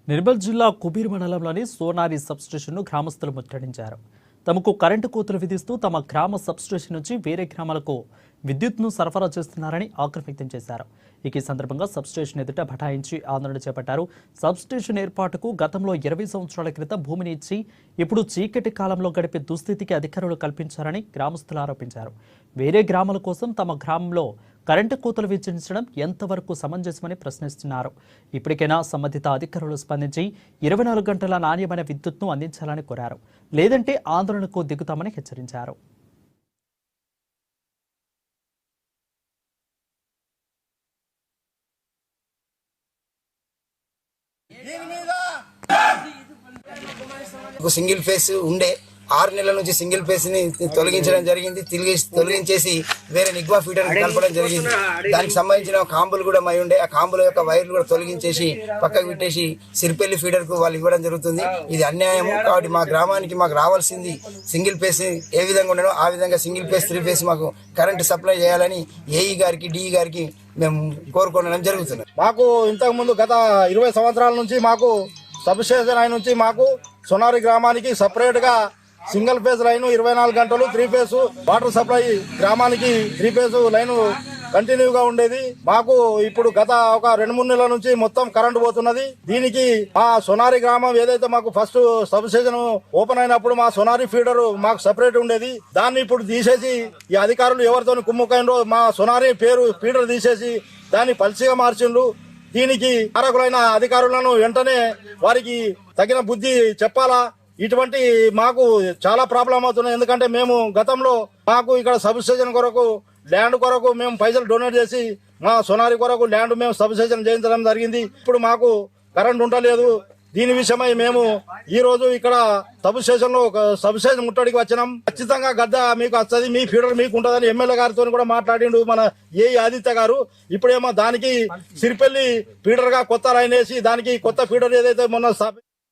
నిర్మల్ జిల్లా కుబీర్ మండలంలోని సోనారి సబ్స్టేషన్ను గ్రామస్తులు ముట్టడించారు. తమకు కరెంటు కోతలు విధిస్తూ తమ గ్రామ సబ్స్టేషన్ నుంచి వేరే గ్రామాలకు విద్యుత్ను సరఫరా చేస్తున్నారని ఆగ్రహం వ్యక్తం చేశారు. ఈ సందర్భంగా సబ్స్టేషన్ ఎదుట బటాయించి ఆందోళన చేపట్టారు. సబ్స్టేషన్ ఏర్పాటుకు గతంలో 20 సంవత్సరాల క్రితం భూమిని ఇచ్చి ఇప్పుడు చీకటి కాలంలో గడిపే దుస్థితికి అధికారులు కల్పించారని గ్రామస్తులు ఆరోపించారు. వేరే గ్రామాల కోసం తమ గ్రామంలో కరెంటు కోతలు విధించడం ఎంతవరకు సమంజసమని ప్రశ్నిస్తున్నారు. ఇప్పటికైనా సంబంధిత అధికారులు స్పందించి 24 గంటల నాణ్యమైన విద్యుత్ను అందించాలని కోరారు. లేదంటే ఆందోళనకు దిగుతామని హెచ్చరించారు. సింగిల్ ఫేస్ ఉండే 6 నెలల నుంచి సింగిల్ ఫేస్ ని తొలగించడం జరిగింది. తొలగించేసి వేరే నిగ్వా ఫీడర్ కలపడం జరిగింది. దానికి సంబంధించిన కాంబులు కూడా మై ఉండే ఆ కాంబుల యొక్క వైర్లు కూడా తొలగించేసి పక్కకు పెట్టేసి సిరిపల్లి ఫీడర్ కు వాళ్ళు ఇవ్వడం జరుగుతుంది. ఇది అన్యాయం. కాబట్టి మా గ్రామానికి మాకు రావాల్సింది సింగిల్ ఫేస్ ఏ విధంగా ఉండడం ఆ విధంగా సింగిల్ ఫేస్ 3 ఫేస్ మాకు కరెంటు సప్లై చేయాలని ఏఈ గారికి డిఈ గారికి మేము కోరుకోవడం జరుగుతుంది. మాకు ఇంతకు ముందు గత 20 సంవత్సరాల నుంచి మాకు సబ్స్టేషన్ లైన్ నుంచి మాకు సోనారి గ్రామానికి సపరేట్ గా సింగిల్ ఫేజ్ లైన్ 24 గంటలు 3 ఫేజ్ వాటర్ సప్లై గ్రామానికి 3 ఫేజ్ లైన్ కంటిన్యూగా ఉండేది. మాకు ఇప్పుడు గత ఒక 2-3 నెలల నుంచి మొత్తం కరెంటు పోతున్నది. దీనికి మా సోనారి గ్రామం ఏదైతే మాకు ఫస్ట్ సబ్స్టేషన్ ఓపెన్ అయినప్పుడు మా సోనారి ఫీడర్ మాకు సపరేట్ ఉండేది. దాన్ని ఇప్పుడు తీసేసి ఈ అధికారులు ఎవరితో కుమ్ముకైనరో మా సోనారి పేరు ఫీడర్ తీసేసి దాన్ని పల్సిగా మార్చిండ్రు. దీనికి కారకులైన అధికారులను వెంటనే వారికి తగిన బుద్ధి చెప్పాలా. ఇటువంటి మాకు చాలా ప్రాబ్లం అవుతున్నాయి. ఎందుకంటే మేము గతంలో మాకు ఇక్కడ సబ్స్టేషన్ కొరకు ల్యాండ్ కొరకు మేము పైసలు డొనేట్ చేసి మా సోనారి కొరకు ల్యాండ్ మేము సబ్స్టేషన్ చేయించడం జరిగింది. ఇప్పుడు మాకు కరెంట్ ఉండలేదు. దీని విషయమై మేము ఈ రోజు ఇక్కడ సబ్స్టేషన్ లో ఒక సబ్స్టేషన్ ముట్టడికి వచ్చినాం. ఖచ్చితంగా గద్ద మీకు వస్తుంది, మీ ఫీడర్ మీకు ఉంటుందని ఎమ్మెల్యే గారితో కూడా మాట్లాడిండు మన ఏ ఆదిత్య గారు. ఇప్పుడేమో దానికి సిరిపల్లి ఫీడర్ గా కొత్త లైన్ వేసి దానికి కొత్త ఫీడర్ ఏదైతే మొన్న